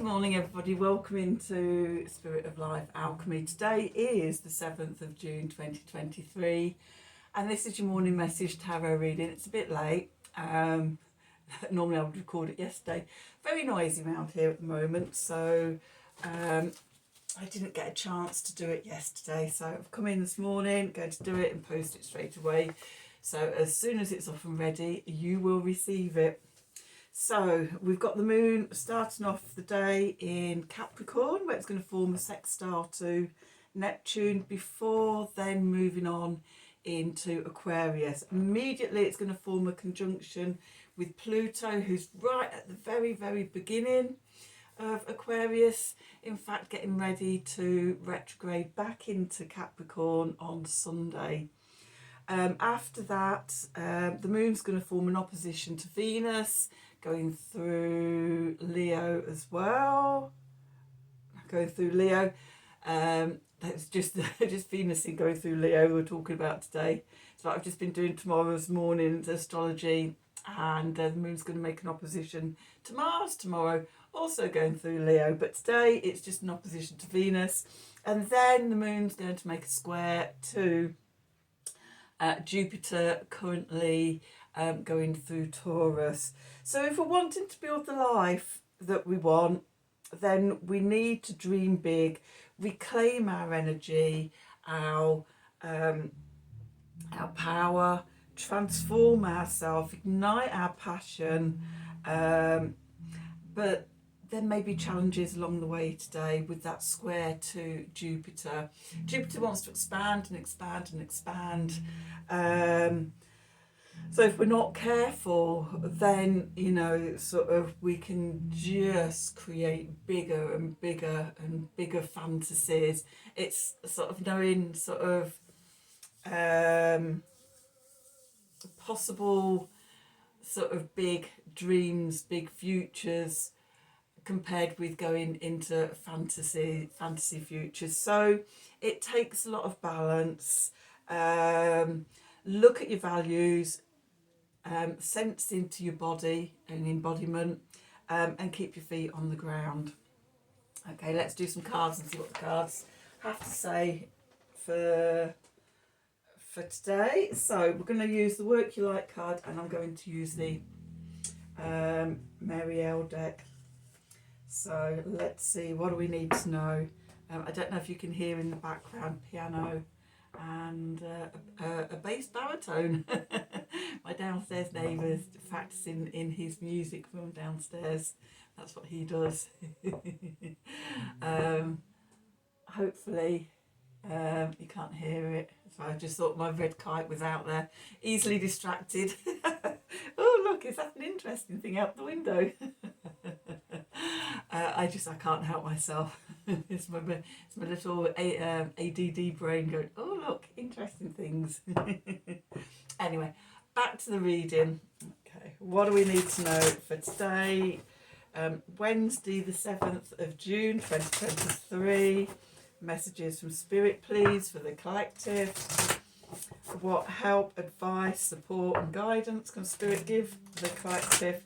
Good morning everybody, welcome into Spirit of Life Alchemy. Today is the 7th of June 2023 and this is your morning message tarot reading. It's a bit late, normally I would record it yesterday. Very noisy around here at the moment, so I didn't get a chance to do it yesterday, so I've come in this morning, going to do it and post it straight away. So as soon as it's off and ready, you will receive it. So we've got the moon starting off the day in Capricorn, where it's going to form a sextile to Neptune, before then moving on into Aquarius. Immediately it's going to form a conjunction with Pluto, who's right at the very, very beginning of Aquarius. In fact, getting ready to retrograde back into Capricorn on Sunday. After that, the moon's going to form an opposition to Venus, going through Leo as well. Going through Leo. That's just Venus in going through Leo we're talking about today. So I've just been doing tomorrow's morning's astrology, and the moon's going to make an opposition to Mars tomorrow, also going through Leo. But today it's just an opposition to Venus, and then the moon's going to make a square to Jupiter, currently going through Taurus. So if we're wanting to build the life that we want, then we need to dream big, reclaim our energy, our power, transform ourselves, ignite our passion. But there may be challenges along the way today with that square to Jupiter. Jupiter wants to expand and expand and expand. So if we're not careful, then, you know, sort of we can just create bigger and bigger and bigger fantasies. It's sort of knowing sort of possible sort of big dreams, big futures, compared with going into fantasy futures. So it takes a lot of balance. Look at your values, sense into your body and embodiment, and keep your feet on the ground. Okay, let's do some cards and see what the cards have to say for today. So we're going to use the Work You Like card, and I'm going to use the Marielle deck. So let's see, what do we need to know? I don't know if you can hear in the background piano and a bass baritone. My downstairs neighbour's practicing in his music from downstairs. That's what he does. Hopefully you can't hear it. So I just thought my red kite was out there, easily distracted. Oh look, is that an interesting thing out the window? I can't help myself. It's my little ADD brain going, oh look, interesting things. Anyway, back to the reading. Okay, what do we need to know for today? Wednesday the 7th of June 2023. Messages from Spirit, please, for the collective. What help, advice, support and guidance can Spirit give the collective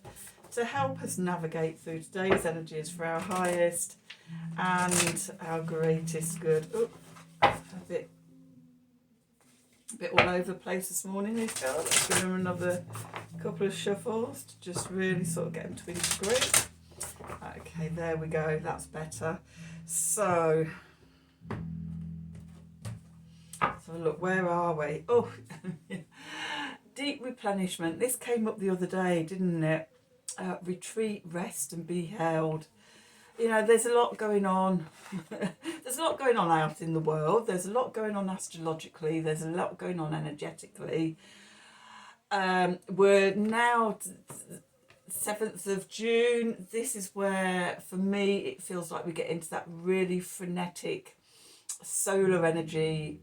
to help us navigate through today's energies for our highest and our greatest good? Oh, a bit all over the place this morning, these cards. Let's give them another couple of shuffles to just really sort of get them to integrate. Okay, there we go, that's better. So look, where are we? Oh, deep replenishment. This came up the other day, didn't it? Retreat, rest and be held. You know, there's a lot going on. There's a lot going on out in the world. There's a lot going on astrologically. There's a lot going on energetically. We're now 7th of June. This is where, for me, it feels like we get into that really frenetic solar energy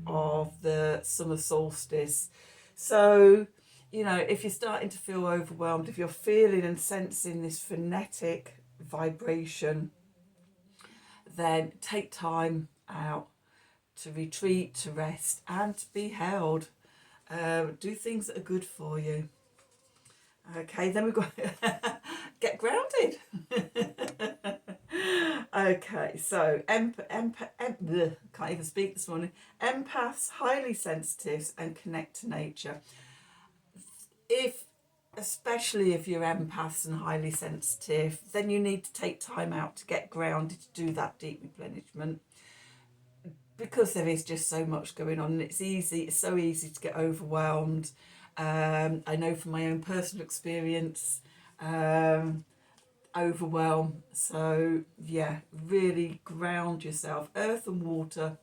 of the summer solstice. So, you know, if you're starting to feel overwhelmed, if you're feeling and sensing this frenetic vibration, then take time out to retreat, to rest and to be held. Do things that are good for you. Okay, then we've got get grounded. Okay, so can't even speak this morning. Empaths, highly sensitives, and connect to nature. If, especially if you're empaths and highly sensitive, then you need to take time out to get grounded to do that deep replenishment, because there is just so much going on, and it's so easy to get overwhelmed. I know from my own personal experience, overwhelm. So yeah, really ground yourself. Earth and water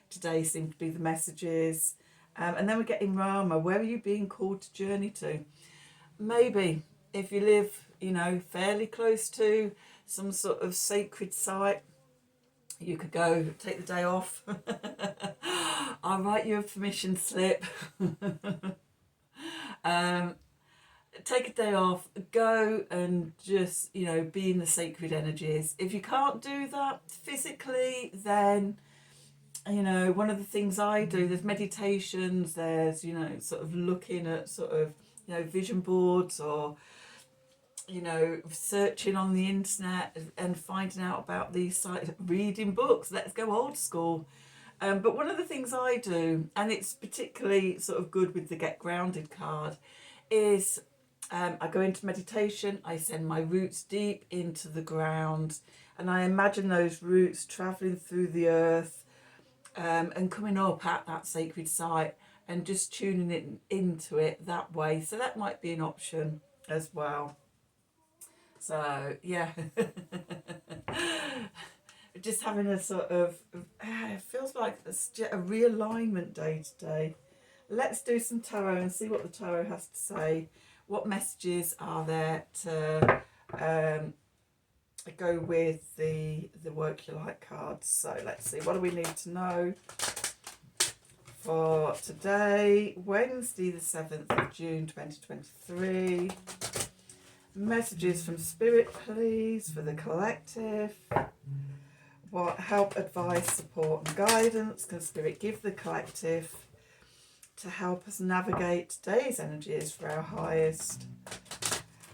today seem to be the messages. And then we're getting Rama. Where are you being called to journey to? Maybe if you live, fairly close to some sort of sacred site, you could go take the day off. I'll write you a permission slip. Take a day off, go and just, be in the sacred energies. If you can't do that physically, then, one of the things I do, there's meditations, there's, sort of looking at sort of, vision boards, or, searching on the internet and finding out about these sites, reading books. Let's go old school. But one of the things I do, and it's particularly sort of good with the Get Grounded card, is I go into meditation, I send my roots deep into the ground, and I imagine those roots travelling through the earth, and coming up at that sacred site and just tuning it into it that way. So that might be an option as well. So yeah, just having a sort of, it feels like it's a realignment day today. Let's do some tarot and see what the tarot has to say. What messages are there to go with the Work Your Light cards? So let's see, what do we need to know for today, Wednesday the 7th of June 2023. Messages from Spirit, please, for the collective. What help, advice, support and guidance can Spirit give the collective to help us navigate today's energies for our highest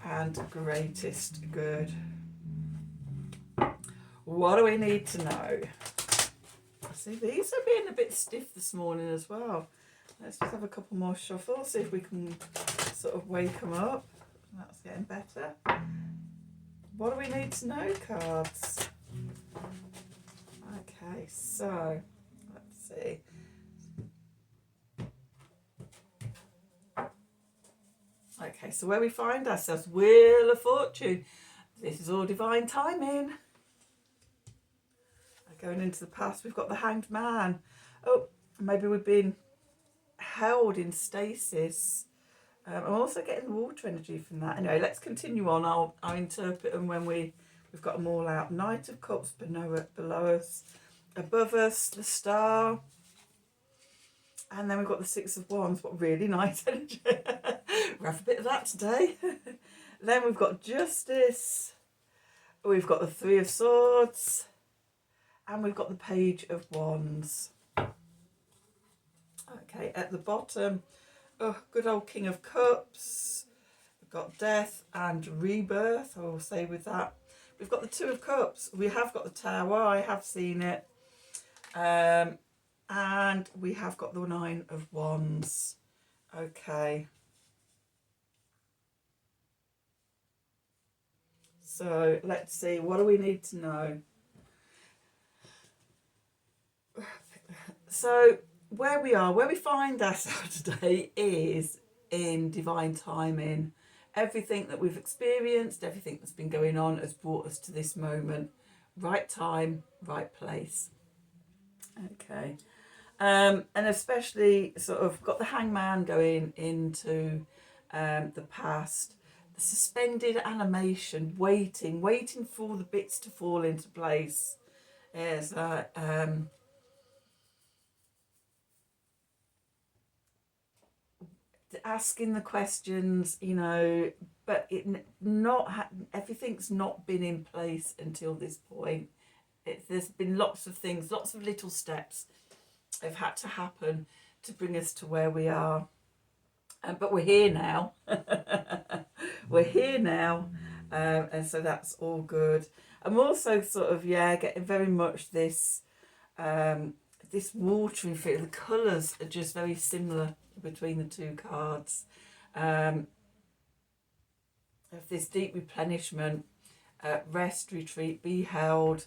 and greatest good? What do we need to know? See, these are being a bit stiff this morning as well. Let's just have a couple more shuffles, see if we can sort of wake them up. That's getting better. What do we need to know, cards? Okay, so let's see. Okay, so where we find ourselves, Wheel of Fortune. This is all divine timing. Going into the past, we've got the Hanged Man. Oh, maybe we've been held in stasis. I'm also getting water energy from that. Anyway, let's continue on. I'll interpret them when we've got them all out. Knight of Cups below us. Above us, the Star. And then we've got the Six of Wands. What really nice energy. We'll have a bit of that today. Then we've got Justice. We've got the Three of Swords. And we've got the Page of Wands. Okay, at the bottom, good old King of Cups. We've got Death and Rebirth, I will say with that. We've got the Two of Cups. We have got the Tower, I have seen it. And we have got the Nine of Wands. Okay. So let's see, what do we need to know? So where we find ourselves today is in divine timing. Everything that we've experienced, everything that's been going on has brought us to this moment. Right time, right place. Okay. And especially sort of got the Hangman going into the past. The suspended animation, waiting for the bits to fall into place. Is asking the questions, but everything's not been in place until this point. There's been lots of things, lots of little steps have had to happen to bring us to where we are. But we're here now. We're here now, and so that's all good. I'm also sort of, yeah, getting very much this this watery feel. The colours are just very similar between the two cards. Of this deep replenishment, rest, retreat, be held.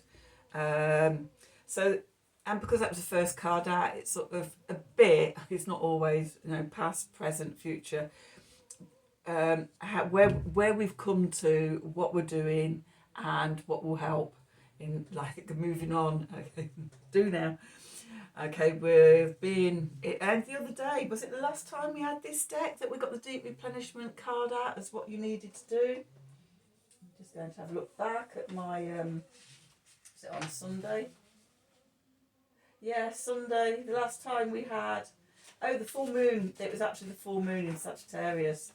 So, and because that was the first card out, it's sort of a bit, it's not always, past, present, future. Where we've come to, what we're doing, and what will help in like moving on. Okay, do now. Okay, we've been, and the other day, was it the last time we had this deck that we got the deep replenishment card out as what you needed to do? I'm just going to have a look back at my, is it on Sunday? Yeah, Sunday, the last time we had, the full moon, it was actually the full moon in Sagittarius.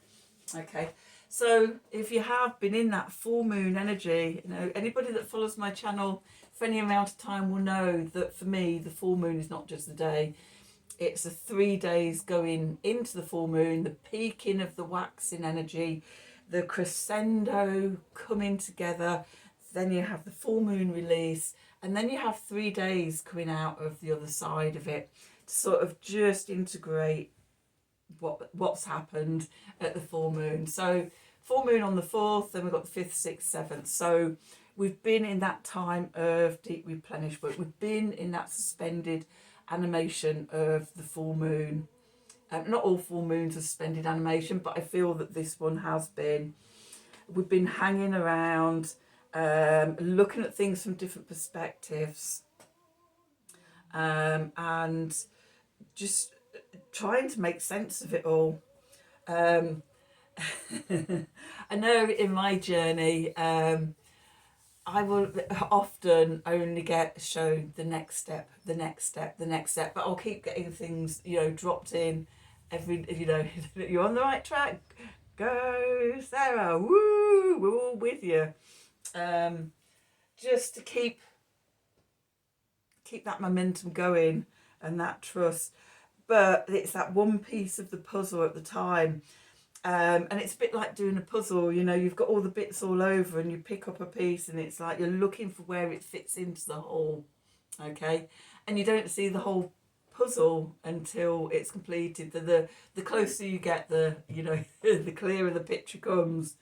Okay, so if you have been in that full moon energy, anybody that follows my channel for any amount of time will know that for me, the full moon is not just the day. It's the 3 days going into the full moon, the peaking of the waxing energy, the crescendo coming together. Then you have the full moon release, and then you have 3 days coming out of the other side of it to sort of just integrate what's happened at the full moon. So full moon on the 4th, then we've got the 5th, 6th, 7th. So we've been in that time of deep replenishment. We've been in that suspended animation of the full moon. Not all full moons are suspended animation, but I feel that this one has been. We've been hanging around, looking at things from different perspectives, and just trying to make sense of it all. I know in my journey, I will often only get shown the next step, but I'll keep getting things, dropped in every, you're on the right track. Go, Sarah, woo, we're all with you. Just to keep that momentum going and that trust. But it's that one piece of the puzzle at the time. And it's a bit like doing a puzzle, you've got all the bits all over and you pick up a piece and it's like you're looking for where it fits into the whole, okay? And you don't see the whole puzzle until it's completed. The closer you get, the clearer the picture comes.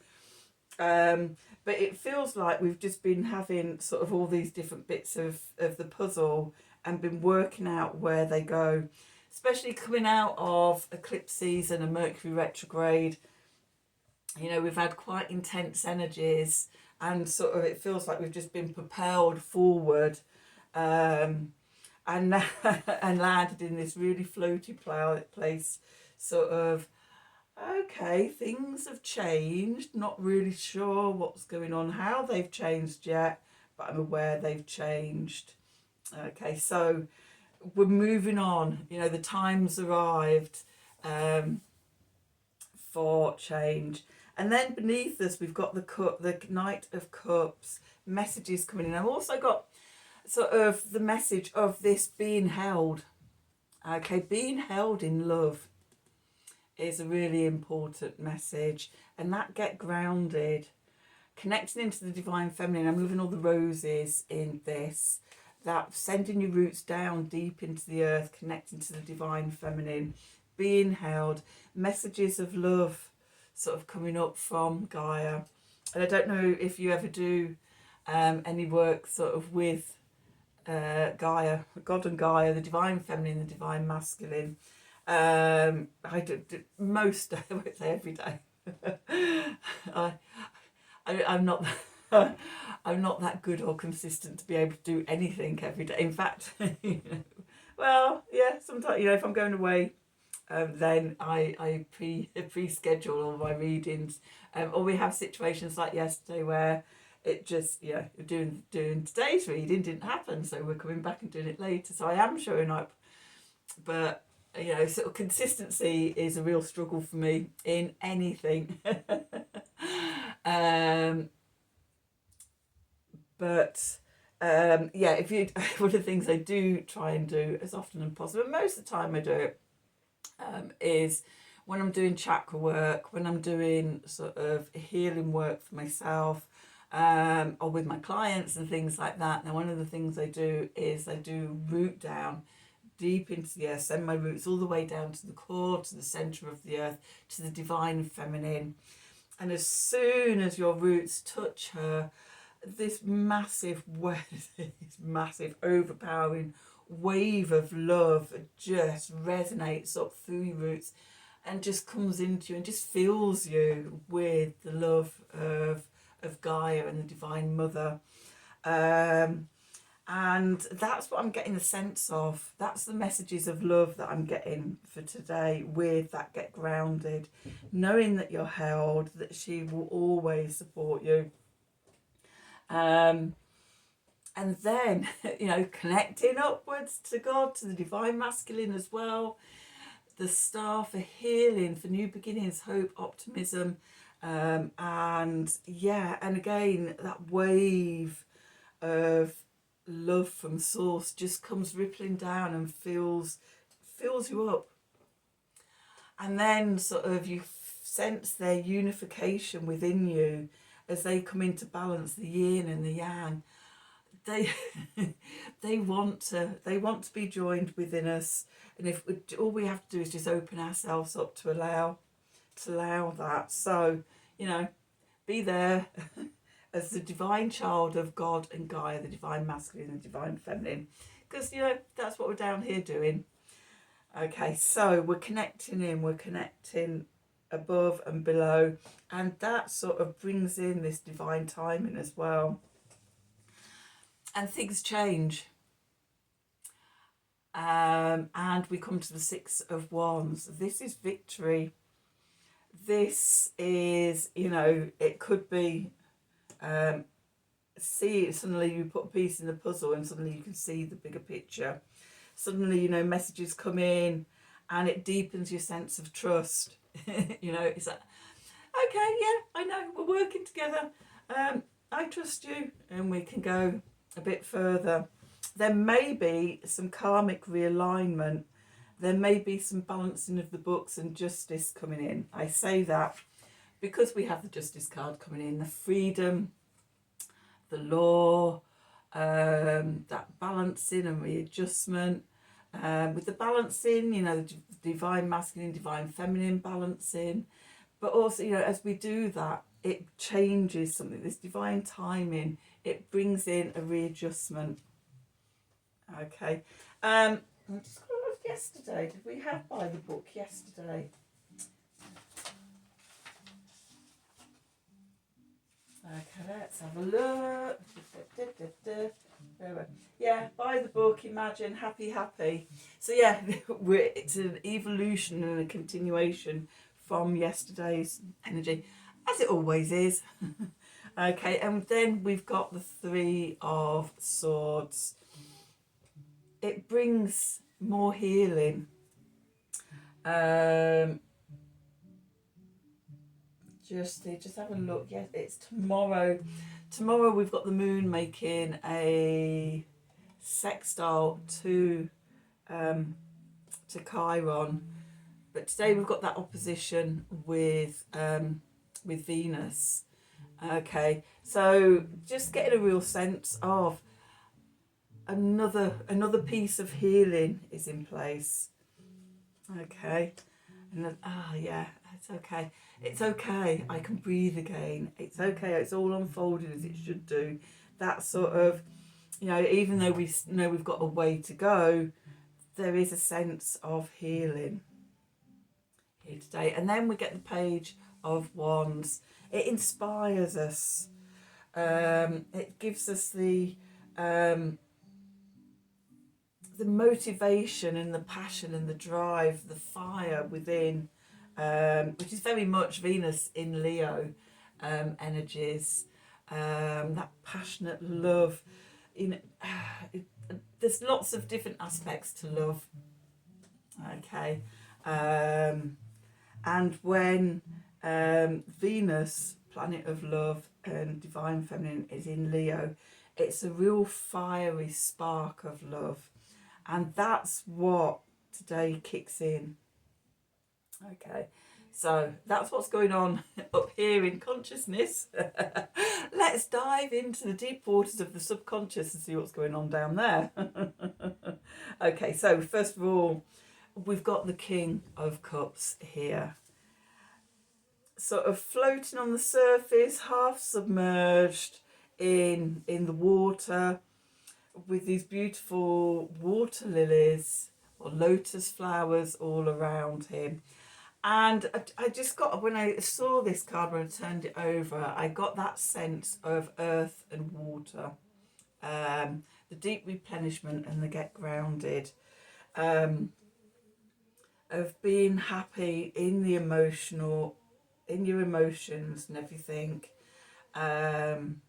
But it feels like we've just been having sort of all these different bits of the puzzle and been working out where they go. Especially coming out of eclipses and a Mercury retrograde, we've had quite intense energies and sort of it feels like we've just been propelled forward and landed in this really floaty place, sort of, okay, things have changed, not really sure what's going on, how they've changed yet, but I'm aware they've changed. Okay, so we're moving on, the time's arrived for change. And then beneath us we've got the Knight of Cups, messages coming in. I've also got sort of the message of this being held. Okay, being held in love is a really important message, and that get grounded, connecting into the divine feminine. I'm moving all the roses in this, that sending your roots down deep into the earth, connecting to the divine feminine, being held, messages of love sort of coming up from Gaia. And I don't know if you ever do any work sort of with Gaia, God and Gaia, the divine feminine, the divine masculine. I do most, I won't say every day. I'm not I'm not that good or consistent to be able to do anything every day. In fact, well, yeah, sometimes, if I'm going away, then I pre-schedule all my readings. Or we have situations like yesterday where it just, doing today's reading didn't happen, so we're coming back and doing it later. So I am showing up, but sort of consistency is a real struggle for me in anything. But if you, one of the things I do try and do as often as possible, and most of the time I do it, is when I'm doing chakra work, when I'm doing sort of healing work for myself, or with my clients and things like that. Now, one of the things I do is I do root down deep into the earth, send my roots all the way down to the core, to the center of the earth, to the divine feminine. And as soon as your roots touch her, this massive this massive overpowering wave of love just resonates up through your roots and just comes into you and just fills you with the love of Gaia and the Divine Mother. And that's what I'm getting the sense of. That's the messages of love that I'm getting for today with that get grounded, knowing that you're held, that she will always support you. And then, connecting upwards to God, to the Divine Masculine as well. The star for healing, for new beginnings, hope, optimism. And again, that wave of love from source just comes rippling down and fills you up. And then sort of you sense their unification within you as they come into balance, the yin and the yang. They want to be joined within us, and if all we have to do is just open ourselves up to allow that. So be there as the divine child of God and Gaia, the divine masculine and divine feminine, because that's what we're down here doing. Okay, so we're connecting above and below, and that sort of brings in this divine timing as well. And things change. And we come to the Six of Wands. This is victory. This is, it could be, suddenly you put a piece in the puzzle and suddenly you can see the bigger picture. Suddenly, messages come in and it deepens your sense of trust. It's like, okay, yeah, I know, we're working together. I trust you, and we can go a bit further. There may be some karmic realignment. There may be some balancing of the books and justice coming in. I say that because we have the justice card coming in, the freedom, the law, that balancing and readjustment. With the balancing, the divine masculine, divine feminine balancing. But also, as we do that, it changes something. This divine timing, it brings in a readjustment. Okay. I just got off yesterday. Did we have by the book yesterday? Okay, let's have a look. Yeah, by the book, imagine, happy. So yeah, it's an evolution and a continuation from yesterday's energy, as it always is. Okay, and then we've got the Three of Swords. It brings more healing. Just have a look. Yes, it's tomorrow. Tomorrow we've got the moon making a sextile to Chiron, but today we've got that opposition with Venus. Okay, so just getting a real sense of another piece of healing is in place. Okay, and then, yeah, it's okay. It's okay. I can breathe again. It's okay. It's all unfolded as it should do. That sort of, even though we know we've got a way to go, there is a sense of healing here today. And then we get the Page of Wands. It inspires us. It gives us the motivation and the passion and the drive, the fire within, which is very much Venus in Leo energies, that passionate love. There's lots of different aspects to love. Okay, and when Venus, planet of love and divine feminine, is in Leo, it's a real fiery spark of love. And that's what today kicks in. Okay, So that's what's going on up here in consciousness. Let's dive into the deep waters of the subconscious and see what's going on down there. Okay, so first of all, we've got the King of Cups here, sort of floating on the surface, half submerged in the water, with these beautiful water lilies or lotus flowers all around him. And I just got, when I saw this card, when I turned it over, I got that sense of earth and water, the deep replenishment and the get grounded, of being happy in the emotional, in your emotions and everything, and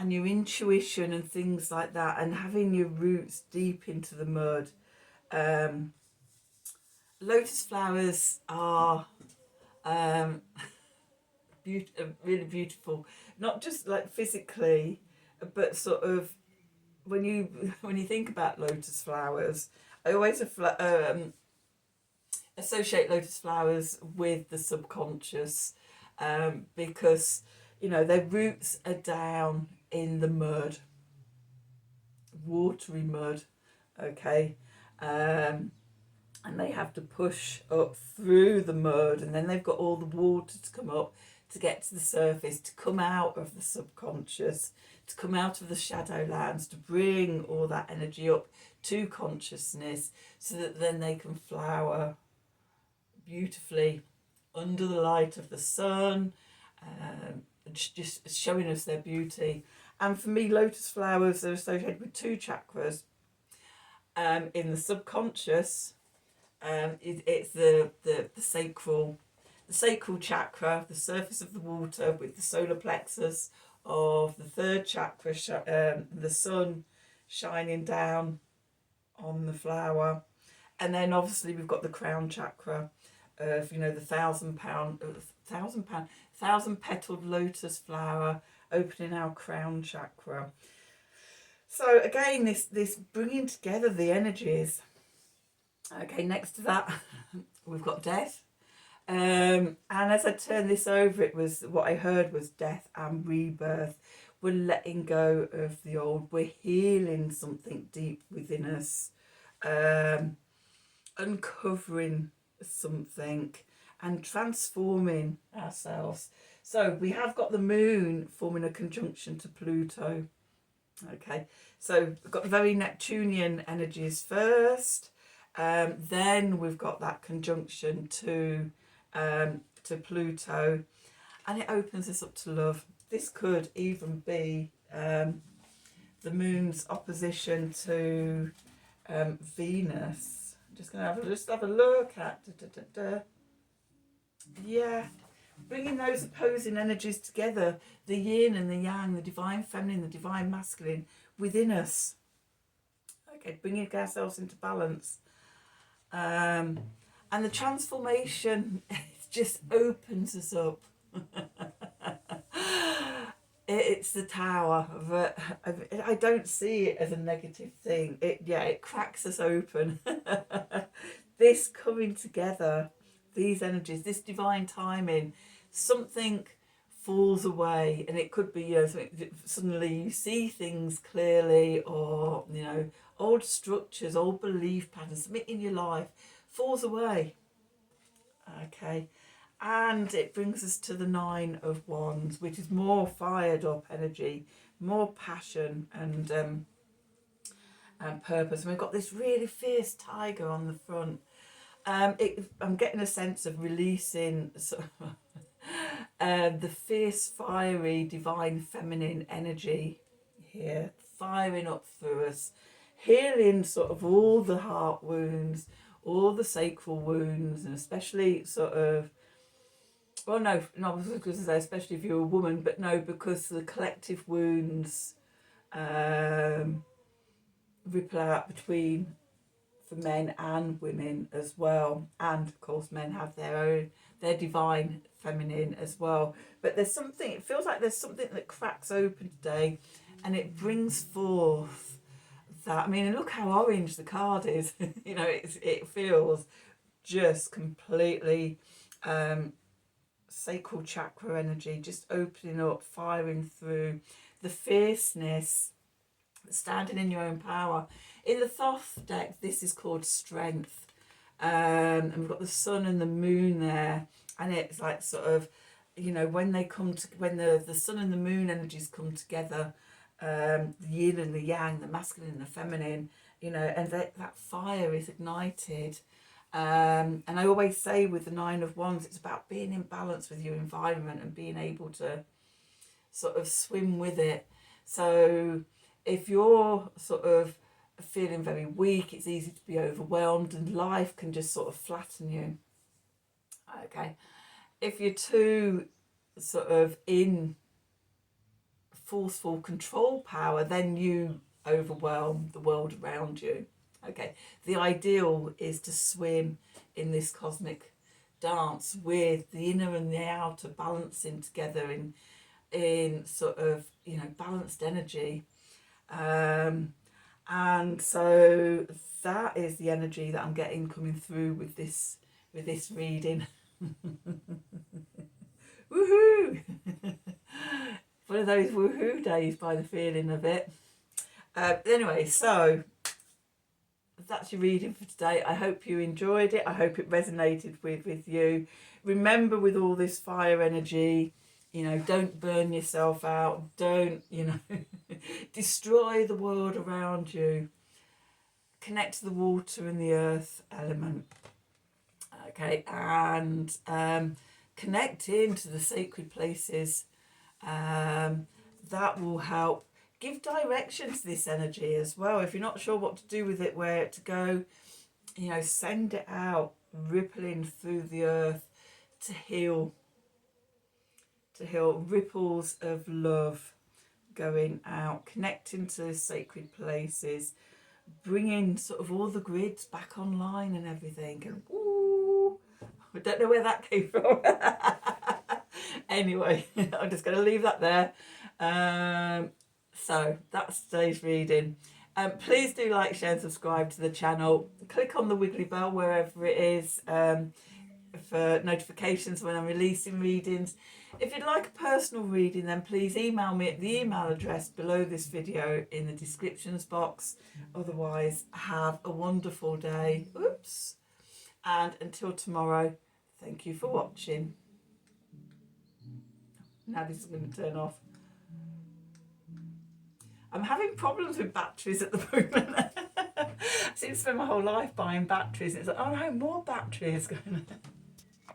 your intuition and things like that, and having your roots deep into the mud. Lotus flowers are really beautiful, not just like physically, but sort of when you think about lotus flowers, I always associate lotus flowers with the subconscious, because their roots are down in the mud, watery mud, okay, and they have to push up through the mud, and then they've got all the water to come up to get to the surface, to come out of the subconscious, to come out of the shadow lands, to bring all that energy up to consciousness, so that then they can flower beautifully under the light of the sun, just showing us their beauty. And for me, lotus flowers are associated with two chakras. In the subconscious, it's the sacral chakra, the surface of the water, with the solar plexus of the third chakra, the sun shining down on the flower. And then obviously we've got the crown chakra of, the thousand petaled lotus flower opening our crown chakra. So again, this bringing together the energies. Okay, next to that, we've got death. And as I turned this over, it was what I heard was death and rebirth. We're letting go of the old. We're healing something deep within us, uncovering something and transforming ourselves. So we have got the moon forming a conjunction to Pluto. Okay, so we've got the very Neptunian energies first. Then we've got that conjunction to Pluto, and it opens us up to love. This could even be the moon's opposition to Venus. I'm just going to have a look at yeah, bringing those opposing energies together, the yin and the yang, the divine feminine, the divine masculine within us. Okay, bringing ourselves into balance. And the transformation just opens us up. It's the tower, but I don't see it as a negative thing. It cracks us open. This coming together, these energies, this divine timing, something falls away, and it could be suddenly you see things clearly, or old structures, old belief patterns, something in your life falls away. Okay, and it brings us to the Nine of Wands, which is more fired up energy, more passion and purpose. And we've got this really fierce tiger on the front. I'm getting a sense of releasing the fierce, fiery, divine feminine energy here, firing up through us, healing sort of all the heart wounds, all the sacral wounds, and especially sort of, well, no, not because I say especially if you're a woman, but no, because the collective wounds ripple out between, for men and women as well, and of course men have their divine feminine as well. But there's something, it feels like there's something that cracks open today, and it brings forth that, I mean, look how orange the card is. It feels just completely sacral chakra energy, just opening up, firing through the fierceness, standing in your own power. In the Thoth deck, this is called strength. And we've got the sun and the moon there, and it's like sort of, you know, when they come to, when the sun and the moon energies come together, the yin and the yang, the masculine and the feminine, you know, and that fire is ignited. And I always say with the Nine of Wands, it's about being in balance with your environment and being able to sort of swim with it. So if you're sort of feeling very weak, it's easy to be overwhelmed, and life can just sort of flatten you. Okay. If you're too sort of in forceful control power, then you overwhelm the world around you. Okay. The ideal is to swim in this cosmic dance with the inner and the outer balancing together in sort of, you know, balanced energy. And so that is the energy that I'm getting coming through with this reading. Woohoo! One of those woohoo days by the feeling of it. Anyway, so that's your reading for today. I hope you enjoyed it. I hope it resonated with you. Remember, with all this fire energy, you know, don't burn yourself out. Don't, you know, destroy the world around you. Connect to the water and the earth element. Okay, and connect into the sacred places. That will help give direction to this energy as well. If you're not sure what to do with it, where to go, you know, send it out, rippling through the earth to heal. Ripples of love going out, connecting to sacred places, bringing sort of all the grids back online and everything. And ooh, I don't know where that came from. Anyway, I'm just going to leave that there. So that's today's reading. Please do like, share and subscribe to the channel. Click on the wiggly bell wherever it is for notifications when I'm releasing readings. If you'd like a personal reading, then please email me at the email address below this video in the descriptions box. Otherwise, have a wonderful day. Oops. And until tomorrow, thank you for watching. Now this is going to turn off. I'm having problems with batteries at the moment. I seem to spend my whole life buying batteries. It's like, oh no, more batteries going on.